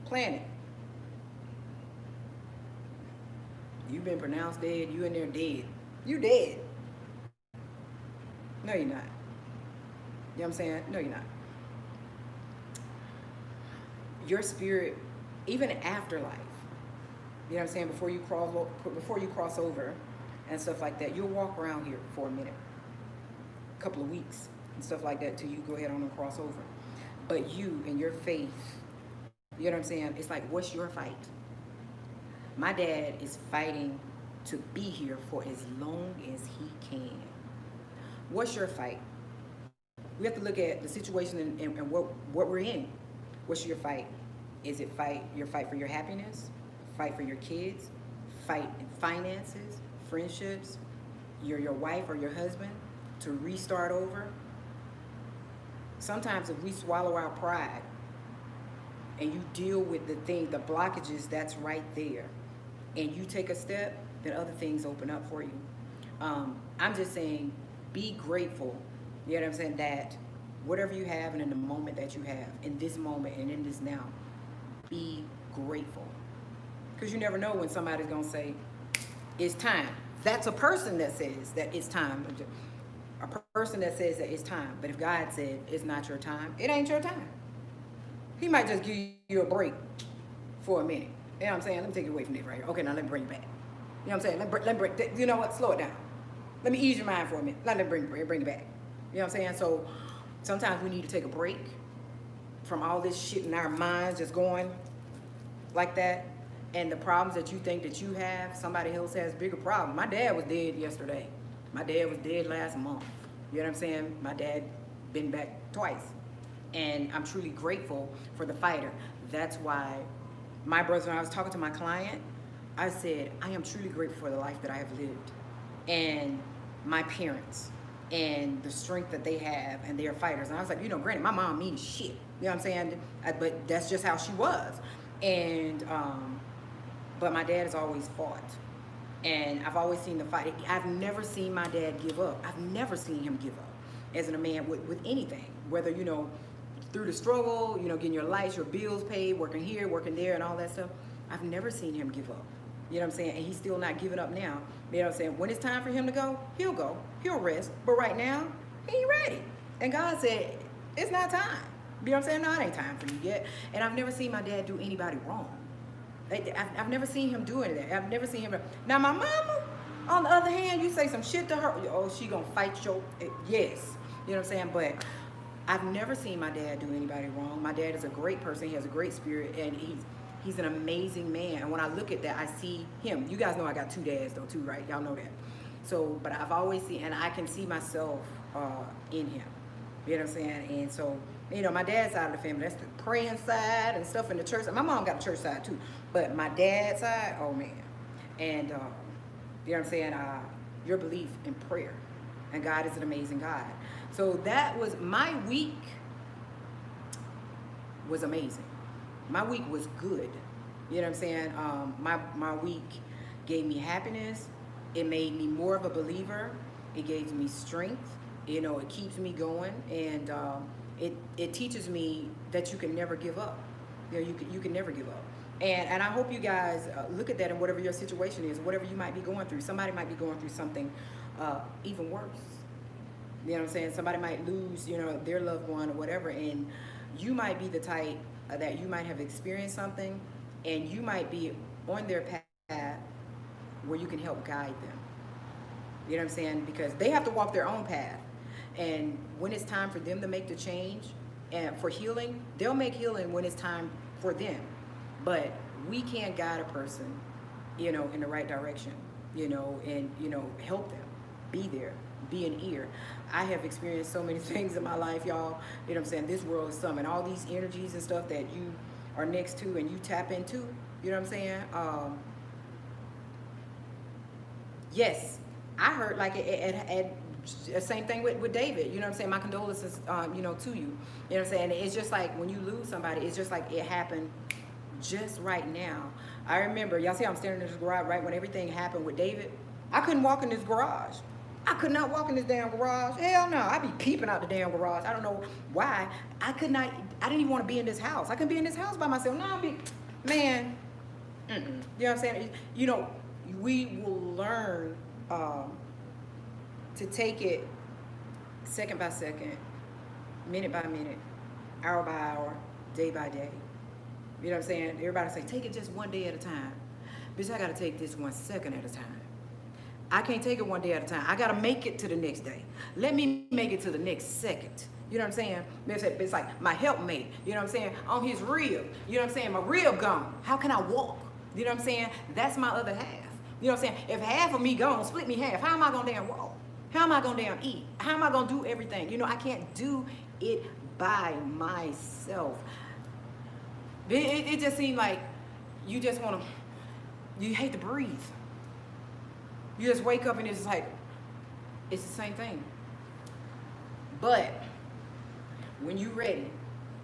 Plan it. You've been pronounced dead. You in there dead. You dead. No, you're not. You know what I'm saying? No, you're not. Your spirit, even afterlife, you know what I'm saying, before you cross over and stuff like that, you'll walk around here for a minute, a couple of weeks and stuff like that till you go ahead on and cross over. But you and your faith, you know what I'm saying, it's like, what's your fight? My dad is fighting to be here for as long as he can. What's your fight? We have to look at the situation and what we're in. What's your fight? Is it your fight for your happiness? Fight for your kids? Fight in finances, friendships, your wife or your husband to restart over? Sometimes if we swallow our pride and you deal with the blockages that's right there, and you take a step, then other things open up for you. I'm just saying, be grateful, you know what I'm saying, that whatever you have and in the moment that you have, in this moment and in this now, be grateful. Because you never know when somebody's going to say, it's time. That's a person that says that it's time. A person that says that it's time. But if God said it's not your time, it ain't your time. He might just give you a break for a minute. You know what I'm saying? Let me take it away from this right here. Okay, now let me bring it back. You know what I'm saying? Let me bring, you know what? Slow it down. Let me ease your mind for a minute. Let me bring it back. You know what I'm saying? So sometimes we need to take a break from all this shit in our minds just going like that. And the problems that you think that you have, somebody else has bigger problems. My dad was dead yesterday. My dad was dead last month. You know what I'm saying? My dad been back twice. And I'm truly grateful for the fighter. That's why my brother, when I was talking to my client, I said, I am truly grateful for the life that I have lived. And my parents and the strength that they have, and they're fighters. And I was like, you know, granted, my mom means shit. You know what I'm saying? But that's just how she was. And, but my dad has always fought. And I've always seen the fight. I've never seen my dad give up. I've never seen him give up as a man with anything. Whether, you know, through the struggle, you know, getting your lights, your bills paid, working here, working there, and all that stuff. I've never seen him give up. You know what I'm saying? And he's still not giving up now. You know what I'm saying? When it's time for him to go. He'll rest. But right now, he ain't ready. And God said, it's not time. You know what I'm saying? No, it ain't time for you yet. And I've never seen my dad do anybody wrong. I've never seen him do anything. I've never seen him. Now, my mama, on the other hand, you say some shit to her, oh, she gonna fight your, yes. You know what I'm saying? But I've never seen my dad do anybody wrong. My dad is a great person. He has a great spirit, and he's an amazing man. And when I look at that, I see him. You guys know I got two dads, though, too, right? Y'all know that. So, but I've always seen, and I can see myself in him. You know what I'm saying? And so, you know, my dad's side of the family, that's the praying side and stuff in the church. My mom got a church side, too. But my dad's side, oh, man. And, you know what I'm saying? Your belief in prayer. And God is an amazing God. So that was, my week was amazing. My week was good. You know what I'm saying? My week gave me happiness. It made me more of a believer. It gave me strength. You know, it keeps me going. And it teaches me that you can never give up. You know, you can never give up. And I hope you guys look at that in whatever your situation is, whatever you might be going through. Somebody might be going through something even worse. You know what I'm saying? Somebody might lose, you know, their loved one or whatever. And you might be the type that you might have experienced something, and you might be on their path where you can help guide them. You know what I'm saying? Because they have to walk their own path. And when it's time for them to make the change and for healing, they'll make healing when it's time for them. But we can't guide a person, you know, in the right direction, you know, and, you know, help them, be there, be an ear. I have experienced so many things in my life, y'all. You know what I'm saying? This world is something. All these energies and stuff that you are next to and you tap into, you know what I'm saying? Yes, I heard like the same thing with David. You know what I'm saying? My condolences, you know, to you. You know what I'm saying? It's just like when you lose somebody, it's just like it happened just right now. I remember, y'all see I'm standing in this garage right when everything happened with David. I couldn't walk in this garage. I could not walk in this damn garage. Hell no. I'd be peeping out the damn garage. I don't know why. I didn't even want to be in this house. I couldn't be in this house by myself. No, man. You know what I'm saying? You know, we will learn to take it second by second, minute by minute, hour by hour, day by day. You know what I'm saying? Everybody say, take it just one day at a time. Bitch, I gotta take this 1 second at a time. I can't take it one day at a time. I gotta make it to the next day. Let me make it to the next second. You know what I'm saying? It's like my helpmate, you know what I'm saying? On his rib, you know what I'm saying? My rib gone. How can I walk? You know what I'm saying? That's my other half. You know what I'm saying? If half of me gone, split me half. How am I gonna damn walk? How am I gonna damn eat? How am I gonna do everything? You know, I can't do it by myself. It just seemed like you just wanna, you hate to breathe. You just wake up and it's like, it's the same thing. But when you're ready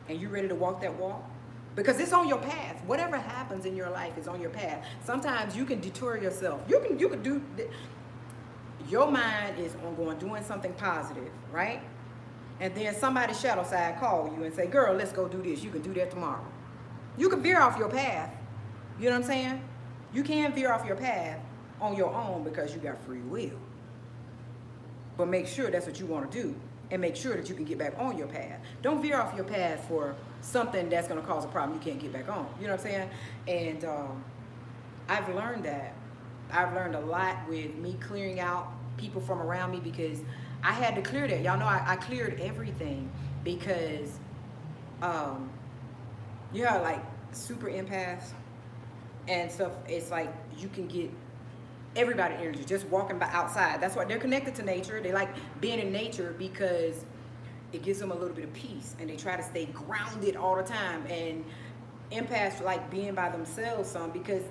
and you're ready to walk that walk, because it's on your path. Whatever happens in your life is on your path. Sometimes you can detour yourself. You can do, your mind is on going doing something positive, right? And then somebody shadow side call you and say, girl, let's go do this. You can do that tomorrow. You can veer off your path. You know what I'm saying? You can veer off your path on your own because you got free will. But make sure that's what you want to do, and make sure that you can get back on your path. Don't veer off your path for something that's going to cause a problem you can't get back on. You know what I'm saying? And I've learned that. I've learned a lot with me clearing out people from around me, because I had to clear that. Y'all know I cleared everything because you know, like super empaths and stuff. It's like you can get everybody energy just walking by outside. That's why they're connected to nature. They like being in nature because it gives them a little bit of peace, and they try to stay grounded all the time. And empaths like being by themselves some, because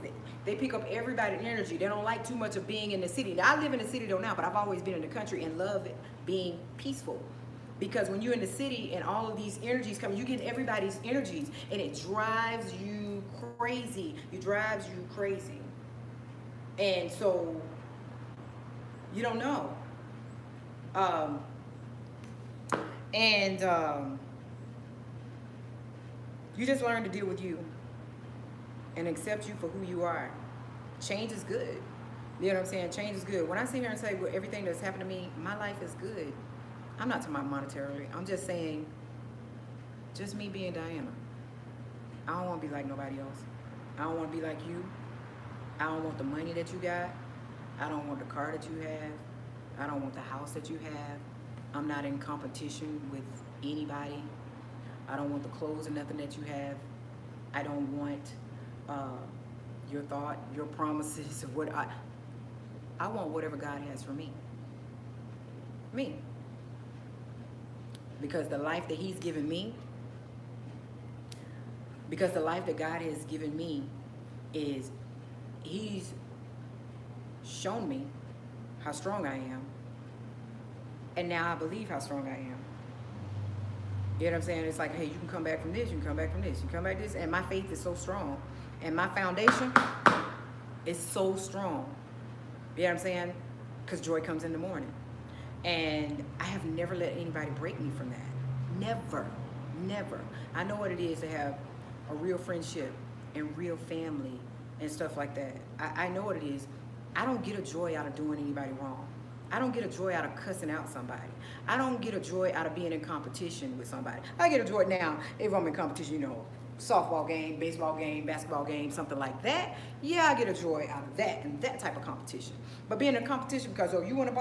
they pick up everybody's energy. They don't like too much of being in the city. Now, I live in the city though now, but I've always been in the country and love it being peaceful. Because when you're in the city and all of these energies come, you get everybody's energies, and it drives you crazy. It drives you crazy. And so, you don't know. You just learn to deal with you and accept you for who you are. Change is good. You know what I'm saying? Change is good. When I sit here and say, well, everything that's happened to me, my life is good. I'm not talking about monetarily. I'm just saying, just me being Diana. I don't want to be like nobody else. I don't want to be like you. I don't want the money that you got. I don't want the car that you have. I don't want the house that you have. I'm not in competition with anybody. I don't want the clothes or nothing that you have. I don't want your thought, your promises, of what I want whatever God has for me. Me. Because the life that He's given me, because the life that God has given me is, He's shown me how strong I am. And now I believe how strong I am. You know what I'm saying? It's like, hey, you can come back from this, you can come back from this, you can come back this. And my faith is so strong. And my foundation is so strong. You know what I'm saying? Because joy comes in the morning. And I have never let anybody break me from that. Never. Never. I know what it is to have a real friendship and real family and stuff like that. I know what it is. I don't get a joy out of doing anybody wrong. I don't get a joy out of cussing out somebody. I don't get a joy out of being in competition with somebody. I get a joy now if I'm in competition, you know, softball game, baseball game, basketball game, something like that. Yeah, I get a joy out of that and that type of competition. But being in a competition because, oh, you want to